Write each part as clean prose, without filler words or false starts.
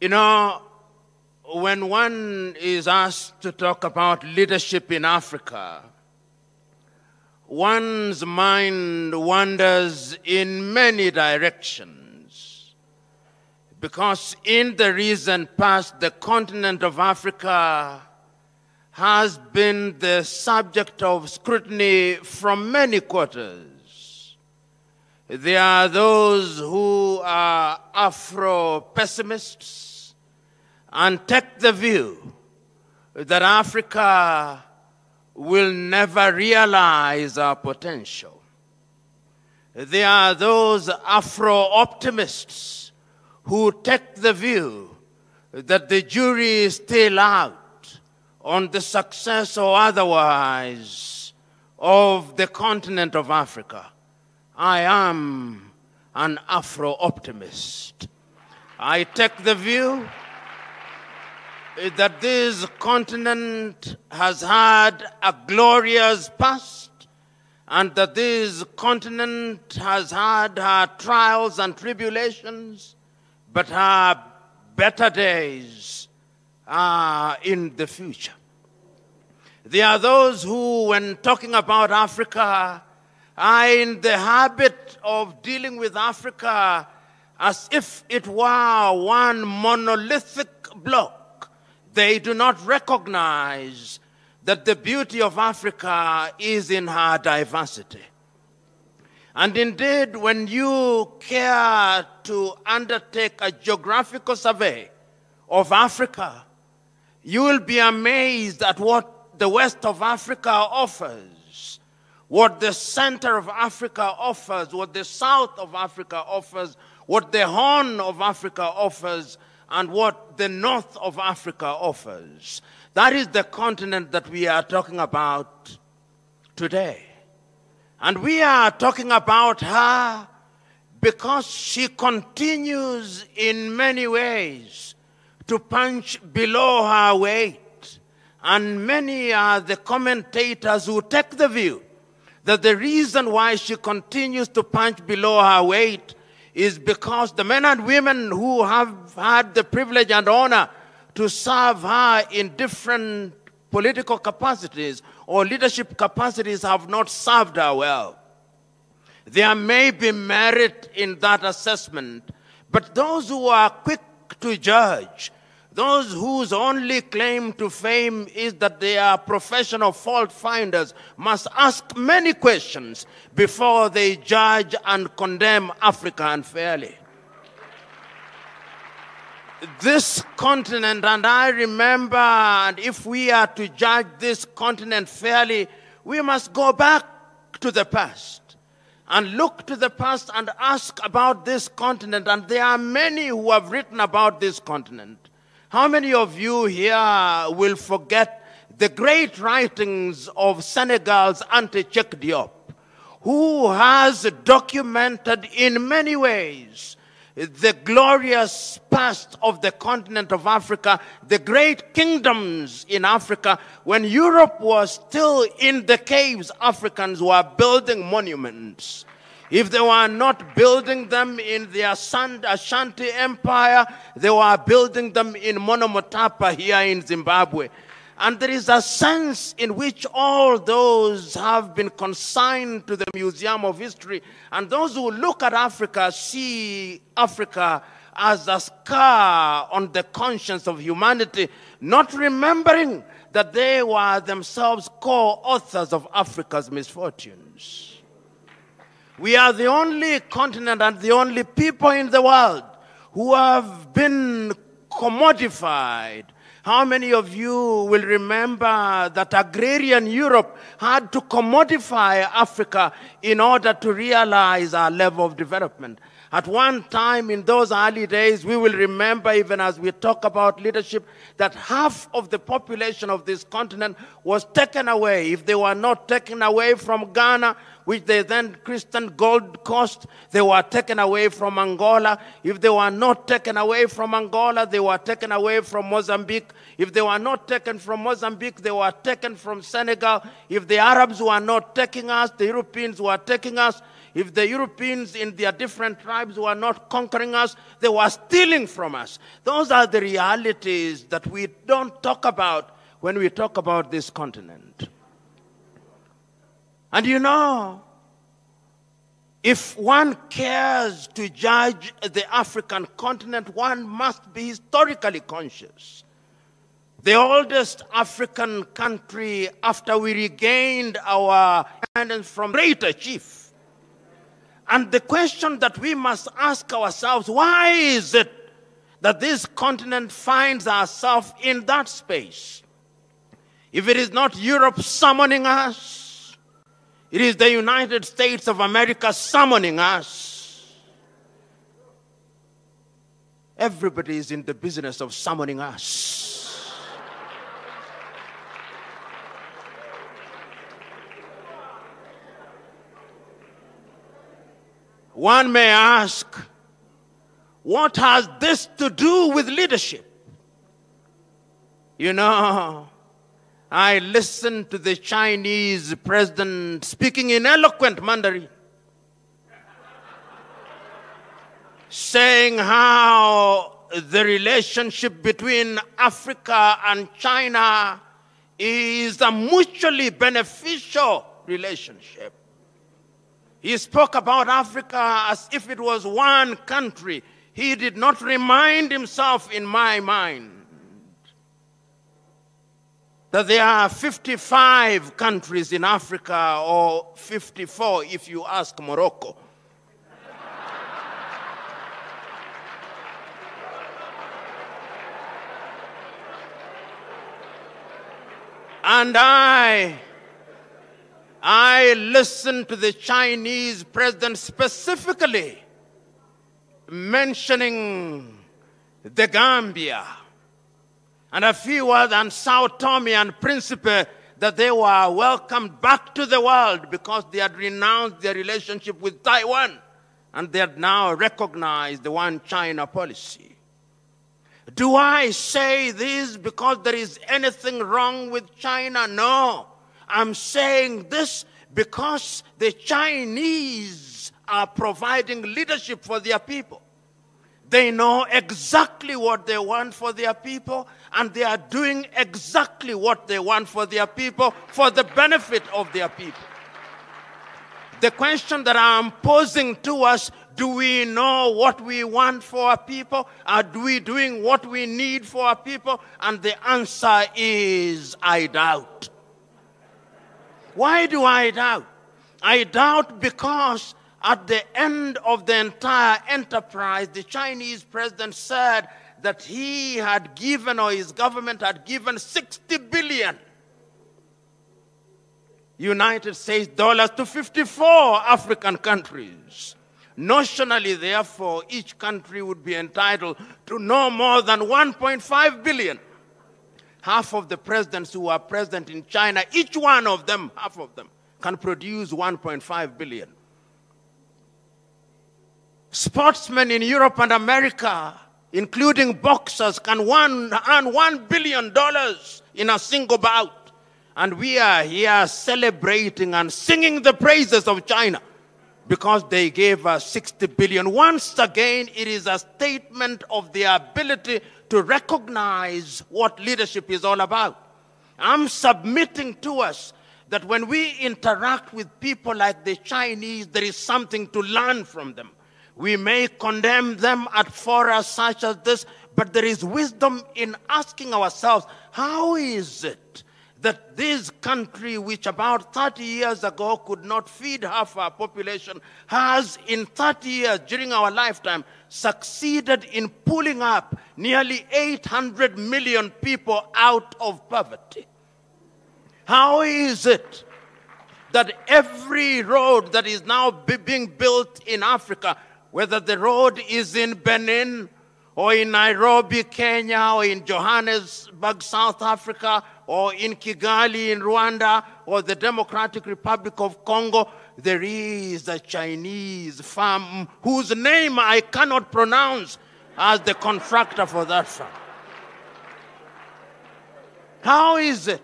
You know, when one is asked to talk about leadership in Africa, one's mind wanders in many directions, because in the recent past, the continent of Africa has been the subject of scrutiny from many quarters. There are those who are Afro-pessimists and take the view that Africa will never realize our potential. There are those Afro-optimists who take the view that the jury is still out on the success or otherwise of the continent of Africa. I am an Afro-optimist. I take the view that this continent has had a glorious past, and that this continent has had her trials and tribulations, but her better days are in the future. There are those who, when talking about Africa, are in the habit of dealing with Africa as if it were one monolithic block. They do not recognize that the beauty of Africa is in her diversity. And indeed, when you care to undertake a geographical survey of Africa, you will be amazed at what the west of Africa offers, what the center of Africa offers, what the south of Africa offers, what the Horn of Africa offers, and what the north of Africa offers. That is the continent that we are talking about today. And we are talking about her because she continues in many ways to punch below her weight. And many are the commentators who take the view that the reason why she continues to punch below her weight is because the men and women who have had the privilege and honor to serve her in different political capacities or leadership capacities have not served her well. There may be merit in that assessment, but those who are quick to judge, those whose only claim to fame is that they are professional fault finders, must ask many questions before they judge and condemn Africa unfairly. This continent, and I remember, and if we are to judge this continent fairly, we must go back to the past and look to the past and ask about this continent. And there are many who have written about this continent. How many of you here will forget the great writings of Senegal's Anta Cheikh Diop, who has documented in many ways the glorious past of the continent of Africa, the great kingdoms in Africa. When Europe was still in the caves, Africans were building monuments. If they were not building them in the Ashanti Empire, they were building them in Monomotapa here in Zimbabwe. And there is a sense in which all those have been consigned to the Museum of History. And those who look at Africa see Africa as a scar on the conscience of humanity, not remembering that they were themselves co-authors of Africa's misfortunes. We are the only continent and the only people in the world who have been commodified. How many of you will remember that agrarian Europe had to commodify Africa in order to realize our level of development? At one time in those early days, we will remember, even as we talk about leadership, that half of the population of this continent was taken away. If they were not taken away from Ghana, which they then christened Gold Coast, they were taken away from Angola. If they were not taken away from Angola, they were taken away from Mozambique. If they were not taken from Mozambique, they were taken from Senegal. If the Arabs were not taking us, the Europeans were taking us. if the Europeans in their different tribes were not conquering us, they were stealing from us. Those are the realities that we don't talk about when we talk about this continent. And you know, if one cares to judge the African continent, one must be historically conscious. The oldest African country after we regained our independence from greater chief. And the question that we must ask ourselves, why is it that this continent finds ourselves in that space? If it is not Europe summoning us, it is the United States of America summoning us. Everybody is in the business of summoning us. One may ask, what has this to do with leadership? You know, I listened to the Chinese president speaking in eloquent Mandarin, saying how the relationship between Africa and China is a mutually beneficial relationship. He spoke about Africa as if it was one country. He did not remind himself, in my mind, that there are 55 countries in Africa, or 54 if you ask Morocco. And I listened to the Chinese president specifically mentioning the Gambia and a few other, and Sao Tome and Principe, that they were welcomed back to the world because they had renounced their relationship with Taiwan and they had now recognized the one China policy. Do I say this because there is anything wrong with China? No. I'm saying this because the Chinese are providing leadership for their people. They know exactly what they want for their people, and they are doing exactly what they want for their people for the benefit of their people. The question that I'm posing to us, do we know what we want for our people? Are we doing what we need for our people? And the answer is, I doubt. Why do I doubt? I doubt because at the end of the entire enterprise, the Chinese president said that he had given, or his government had given, 60 billion United States dollars to 54 African countries. Notionally, therefore, each country would be entitled to no more than 1.5 billion. Half of the presidents who are present in China, each one of them, half of them, can produce 1.5 billion. Sportsmen in Europe and America, including boxers, can earn $1 billion in a single bout. And we are here celebrating and singing the praises of China because they gave us 60 billion. Once again, it is a statement of their ability to recognize what leadership is all about. I'm submitting to us that when we interact with people like the Chinese, there is something to learn from them. We may condemn them at forums such as this, but there is wisdom in asking ourselves, how is it that this country, which about 30 years ago could not feed half our population, has in 30 years during our lifetime succeeded in pulling up nearly 800 million people out of poverty? How is it that every road that is now being built in Africa, whether the road is in Benin or in Nairobi, Kenya, or in Johannesburg, South Africa, or in Kigali, in Rwanda, or the Democratic Republic of Congo, there is a Chinese firm whose name I cannot pronounce as the contractor for that firm? How is it?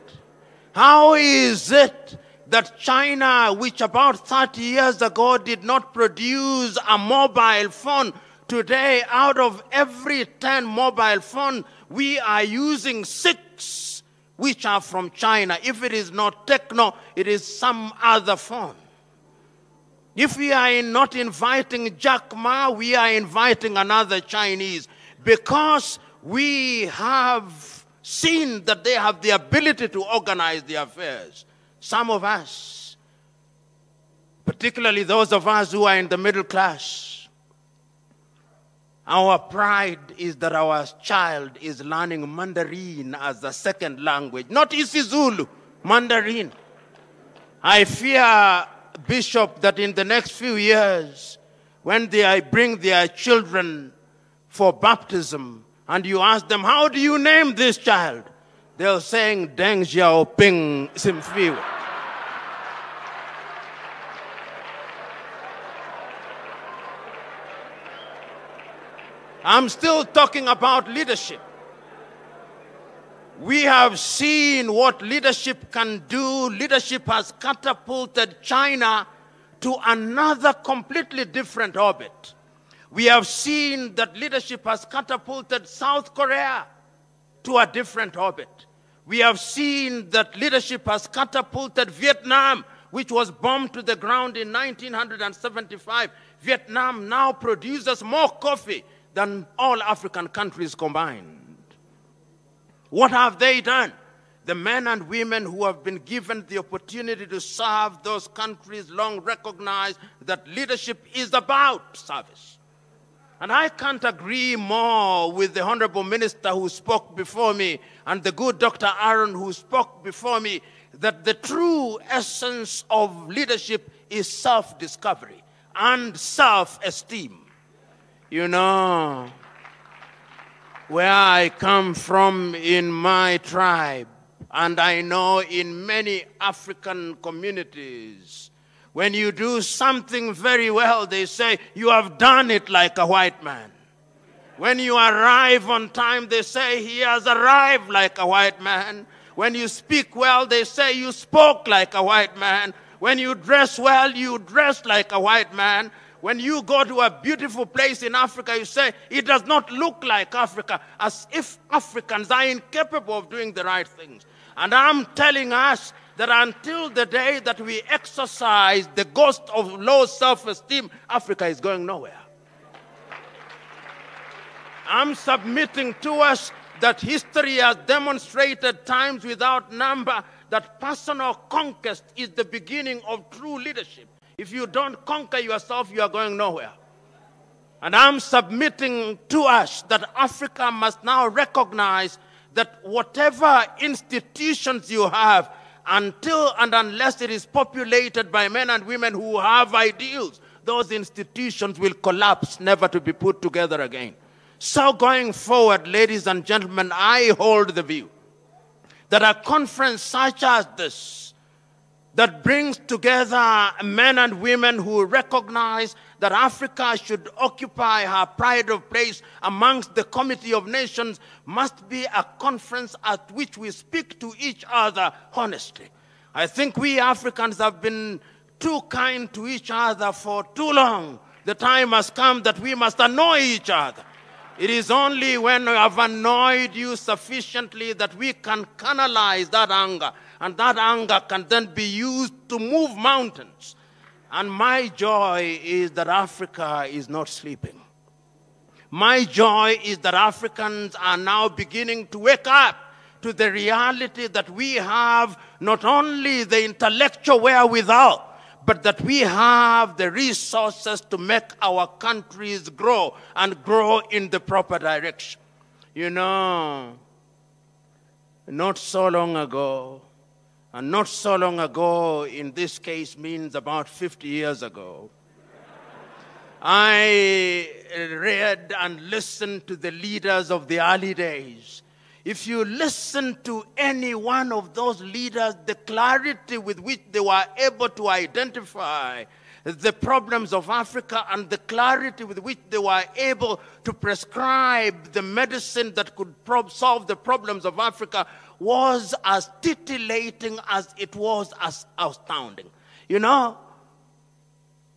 How is it that China, which about 30 years ago did not produce a mobile phone, today out of every 10 mobile phones, we are using 6 which are from China. If it is not Techno, it is some other phone. If we are not inviting Jack Ma, we are inviting another Chinese, because we have seen that they have the ability to organize their affairs. Some of us, particularly those of us who are in the middle class, our pride is that our child is learning Mandarin as a second language, not isiZulu, Mandarin. I fear, Bishop, that in the next few years, when they bring their children for baptism, and you ask them, how do you name this child? They'll say, Deng Xiaoping Simfiwe. I'm still talking about leadership. We have seen what leadership can do. Leadership has catapulted China to another completely different orbit. We have seen that leadership has catapulted South Korea to a different orbit. We have seen that leadership has catapulted Vietnam, which was bombed to the ground in 1975. Vietnam now produces more coffee than all African countries combined. What have they done? The men and women who have been given the opportunity to serve those countries long recognize that leadership is about service. And I can't agree more with the Honorable Minister who spoke before me and the good Dr. Aaron who spoke before me, that the true essence of leadership is self-discovery and self-esteem. You know, where I come from in my tribe, and I know in many African communities, when you do something very well, they say, you have done it like a white man. When you arrive on time, they say, he has arrived like a white man. When you speak well, they say, you spoke like a white man. When you dress well, you dress like a white man. When you go to a beautiful place in Africa, you say, it does not look like Africa, as if Africans are incapable of doing the right things. And I'm telling us that until the day that we exercise the ghost of low self-esteem, Africa is going nowhere. I'm submitting to us that history has demonstrated times without number that personal conquest is the beginning of true leadership. If you don't conquer yourself, you are going nowhere. And I'm submitting to us that Africa must now recognize that whatever institutions you have, until and unless it is populated by men and women who have ideals, those institutions will collapse, never to be put together again. So going forward, ladies and gentlemen, I hold the view that a conference such as this, that brings together men and women who recognize that Africa should occupy her pride of place amongst the Committee of Nations, must be a conference at which we speak to each other honestly. I think we Africans have been too kind to each other for too long. The time has come that we must annoy each other. It is only when we have annoyed you sufficiently that we can canalize that anger, and that anger can then be used to move mountains. And my joy is that Africa is not sleeping. My joy is that Africans are now beginning to wake up to the reality that we have not only the intellectual wherewithal, but that we have the resources to make our countries grow and grow in the proper direction. You know, not so long ago, and not so long ago in this case means about 50 years ago, I read and listened to the leaders of the early days. If you listen to any one of those leaders, the clarity with which they were able to identify the problems of Africa and the clarity with which they were able to prescribe the medicine that could solve the problems of Africa was as titillating as it was as astounding. You know,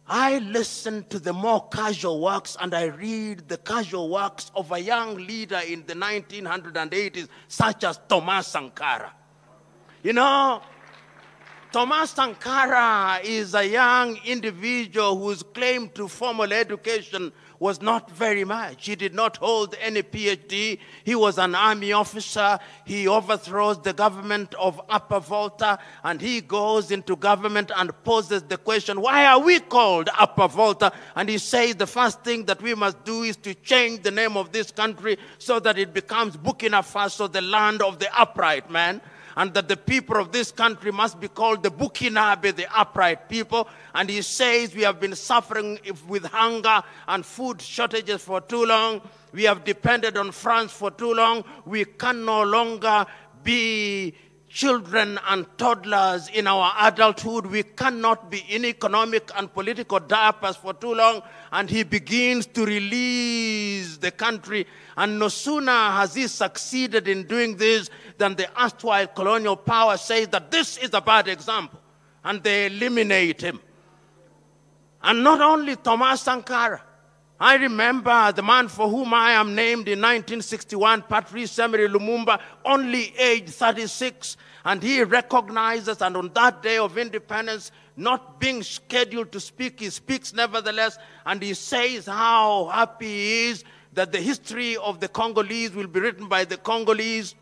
I listen to the more casual works and I read the casual works of a young leader in the 1980s, such as Thomas Sankara. You know, Thomas Sankara is a young individual whose claim to formal education was not very much. He did not hold any PhD. He was an army officer. He overthrows the government of Upper Volta, and he goes into government and poses the question, why are we called Upper Volta? And he says the first thing that we must do is to change the name of this country so that it becomes Burkina Faso, the land of the upright man, and that the people of this country must be called the Burkinabe, the upright people. And he says we have been suffering with hunger and food shortages for too long. We have depended on France for too long. We can no longer be children and toddlers in our adulthood. We cannot be in economic and political diapers for too long. And he begins to release the country. And no sooner has he succeeded in doing this than the erstwhile colonial power says that this is a bad example. And they eliminate him. And not only Thomas Sankara. I remember the man for whom I am named in 1961, Patrice Emery Lumumba, only aged 36, and he recognizes, and on that day of independence, not being scheduled to speak, he speaks nevertheless, and he says how happy he is that the history of the Congolese will be written by the Congolese,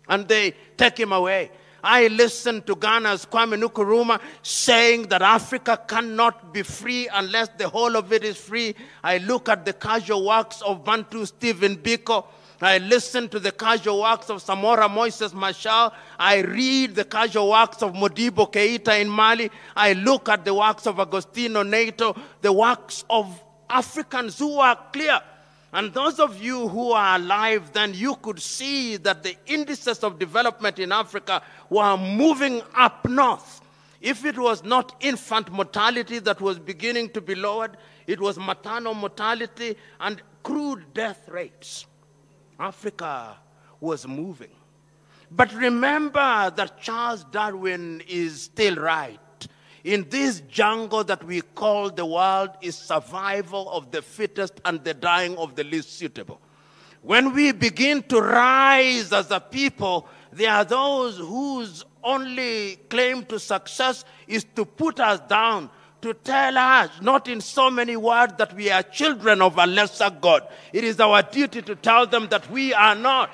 and they take him away. I listened to Ghana's Kwame Nkrumah saying that Africa cannot be free unless the whole of it is free. I look at the casual works of Bantu Stephen Biko. I listen to the casual works of Samora Moises Machel. I read the casual works of Modibo Keita in Mali. I look at the works of Agostino Neto, the works of Africans who are clear. And those of you who are alive then, you could see that the indices of development in Africa were moving up north. If it was not infant mortality that was beginning to be lowered, it was maternal mortality and crude death rates. Africa was moving. But remember that Charles Darwin is still right. In this jungle that we call the world is survival of the fittest and the dying of the least suitable. When we begin to rise as a people, there are those whose only claim to success is to put us down, to tell us, not in so many words, that we are children of a lesser God. It is our duty to tell them that we are not.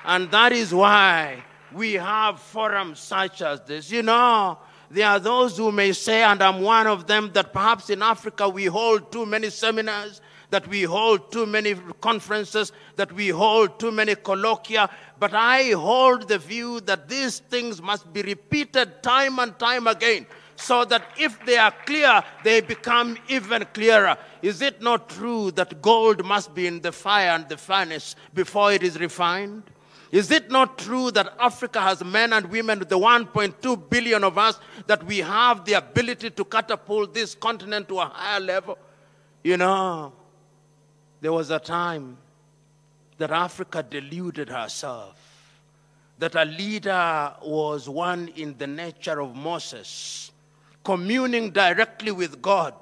And that is why we have forums such as this. You know, there are those who may say, and I'm one of them, that perhaps in Africa we hold too many seminars, that we hold too many conferences, that we hold too many colloquia. But I hold the view that these things must be repeated time and time again, so that if they are clear, they become even clearer. Is it not true that gold must be in the fire and the furnace before it is refined? Is it not true that Africa has men and women, the 1.2 billion of us, that we have the ability to catapult this continent to a higher level? You know, there was a time that Africa deluded herself, that a leader was one in the nature of Moses, communing directly with God,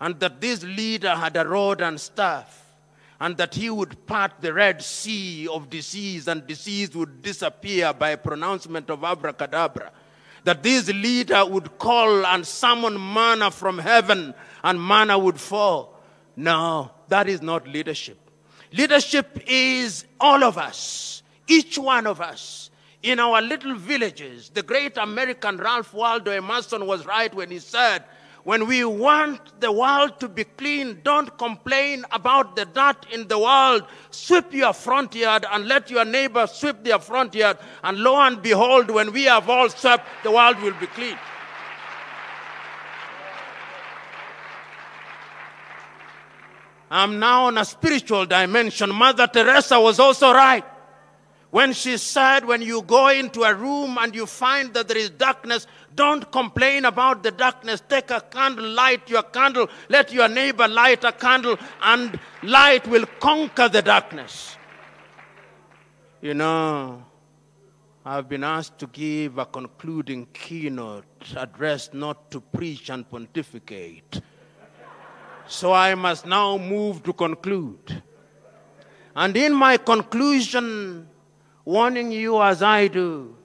and that this leader had a rod and staff, and that he would part the Red Sea of disease, and disease would disappear by pronouncement of abracadabra. That this leader would call and summon manna from heaven, and manna would fall. No, that is not leadership. Leadership is all of us, each one of us, in our little villages. The great American Ralph Waldo Emerson was right when he said, when we want the world to be clean, don't complain about the dirt in the world. Sweep your front yard and let your neighbor sweep their front yard. And lo and behold, when we have all swept, the world will be clean. I'm now on a spiritual dimension. Mother Teresa was also right when she said, when you go into a room and you find that there is darkness, Don't complain about the darkness. Take a candle, light your candle, let your neighbor light a candle, and light will conquer the darkness. You know, I've been asked to give a concluding keynote address, not to preach and pontificate. So I must now move to conclude. And in my conclusion, warning you as I do,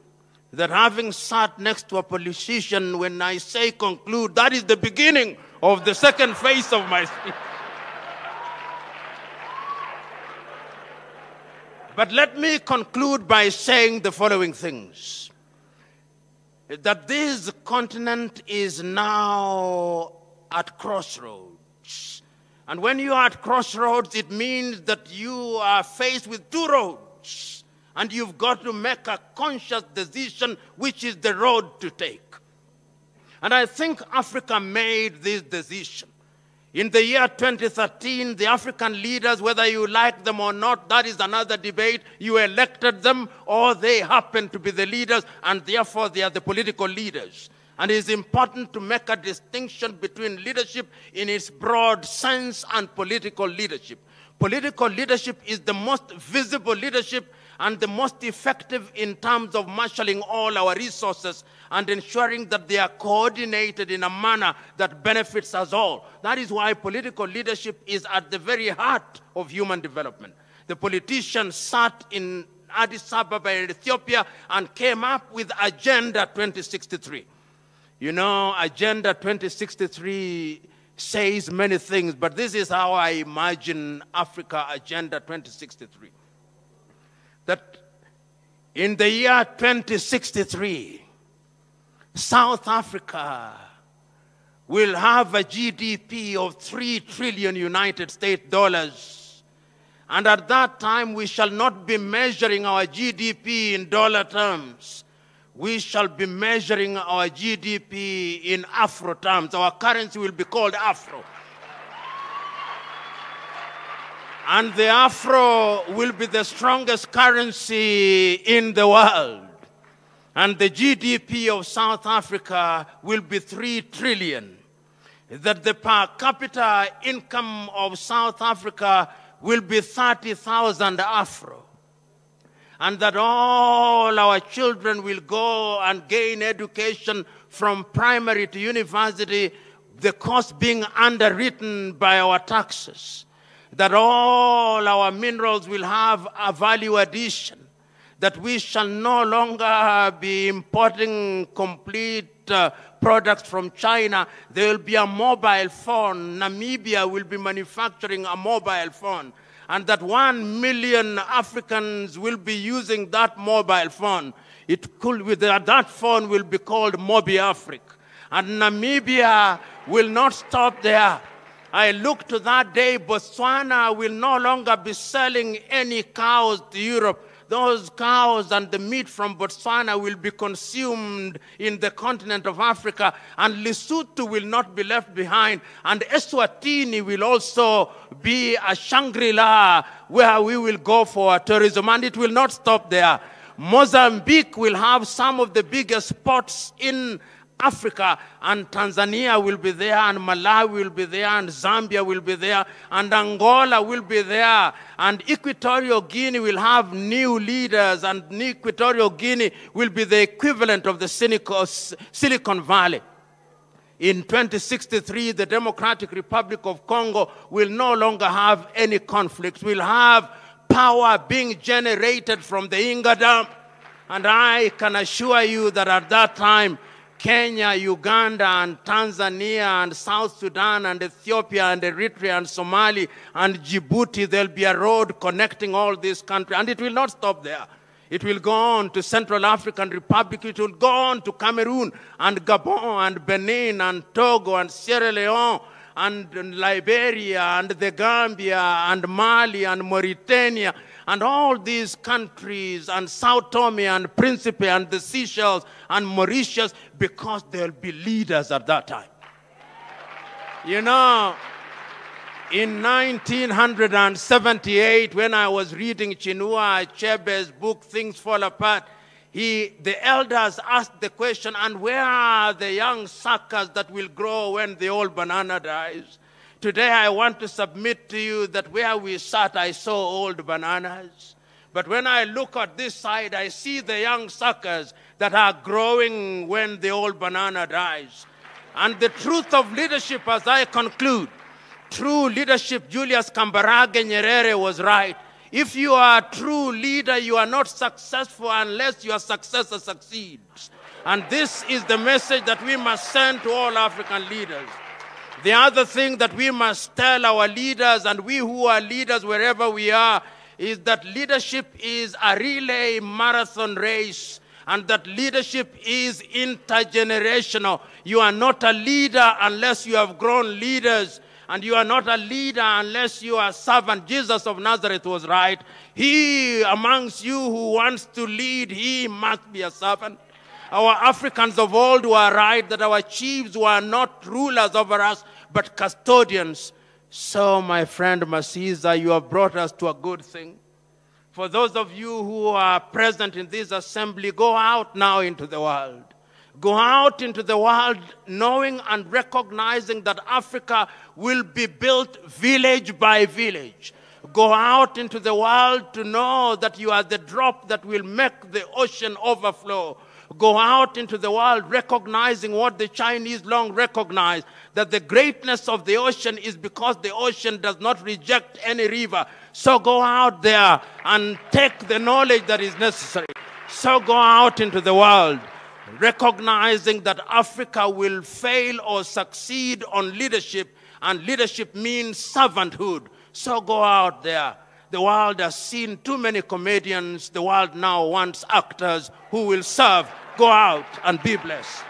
that having sat next to a politician, when I say conclude, that is the beginning of the second phase of my speech. But let me conclude by saying the following things. That this continent is now at crossroads. And when you are at crossroads, it means that you are faced with two roads. And you've got to make a conscious decision which is the road to take. And I think Africa made this decision. In the year 2013, the African leaders, whether you like them or not, that is another debate. You elected them, or they happen to be the leaders, and therefore they are the political leaders. And it is important to make a distinction between leadership in its broad sense and political leadership. Political leadership is the most visible leadership and the most effective in terms of marshalling all our resources and ensuring that they are coordinated in a manner that benefits us all. That is why political leadership is at the very heart of human development. The politicians sat in Addis Ababa in Ethiopia and came up with Agenda 2063. You know, Agenda 2063 says many things, but this is how I imagine Africa Agenda 2063. That in the year 2063, South Africa will have a GDP of 3 trillion United States dollars. And at that time, we shall not be measuring our GDP in dollar terms. We shall be measuring our GDP in Afro terms. Our currency will be called Afro. And the Afro will be the strongest currency in the world. And the GDP of South Africa will be 3 trillion. That the per capita income of South Africa will be 30,000 Afro. And that all our children will go and gain education from primary to university, the cost being underwritten by our taxes. That all our minerals will have a value addition, that we shall no longer be importing complete products from China. There will be a mobile phone. Namibia will be manufacturing a mobile phone, and that 1 million Africans will be using that mobile phone. That phone will be called Mobi Africa. And Namibia will not stop there. I look to that day, Botswana will no longer be selling any cows to Europe. Those cows and the meat from Botswana will be consumed in the continent of Africa, and Lesotho will not be left behind. And Eswatini will also be a Shangri-La where we will go for tourism, and it will not stop there. Mozambique will have some of the biggest ports in Africa, and Tanzania will be there, and Malawi will be there, and Zambia will be there, and Angola will be there, and Equatorial Guinea will have new leaders, and Equatorial Guinea will be the equivalent of the Silicon Valley. In 2063, the Democratic Republic of Congo will no longer have any conflicts. We'll have power being generated from the Inga Dam, and I can assure you that at that time, Kenya, Uganda, and Tanzania, and South Sudan, and Ethiopia, and Eritrea, and Somalia, and Djibouti, there'll be a road connecting all these countries. And it will not stop there. It will go on to Central African Republic. It will go on to Cameroon, and Gabon, and Benin, and Togo, and Sierra Leone, and Liberia, and the Gambia, and Mali, and Mauritania, and all these countries, and Sao Tome and Principe, and the Seychelles, and Mauritius, because there'll be leaders at that time. You know, in 1978, when I was reading Chinua Achebe's book, Things Fall Apart, the elders asked the question, and where are the young suckers that will grow when the old banana dies? Today I want to submit to you that where we sat, I saw old bananas. But when I look at this side, I see the young suckers that are growing when the old banana dies. And the truth of leadership, as I conclude, true leadership, Julius Kambarage Nyerere was right. If you are a true leader, you are not successful unless your successor succeeds. And this is the message that we must send to all African leaders. The other thing that we must tell our leaders, and we who are leaders wherever we are, is that leadership is a relay marathon race, and that leadership is intergenerational. You are not a leader unless you have grown leaders, and you are not a leader unless you are a servant. Jesus of Nazareth was right. He amongst you who wants to lead, he must be a servant. Our Africans of old were right that our chiefs were not rulers over us, but custodians. So, my friend Masiza, you have brought us to a good thing. For those of you who are present in this assembly, go out now into the world. Go out into the world knowing and recognizing that Africa will be built village by village. Go out into the world to know that you are the drop that will make the ocean overflow. Go out into the world recognizing what the Chinese long recognized, that the greatness of the ocean is because the ocean does not reject any river. So go out there and take the knowledge that is necessary. So go out into the world recognizing that Africa will fail or succeed on leadership, and leadership means servanthood. So go out there. The world has seen too many comedians. The world now wants actors who will serve. Go out and be blessed.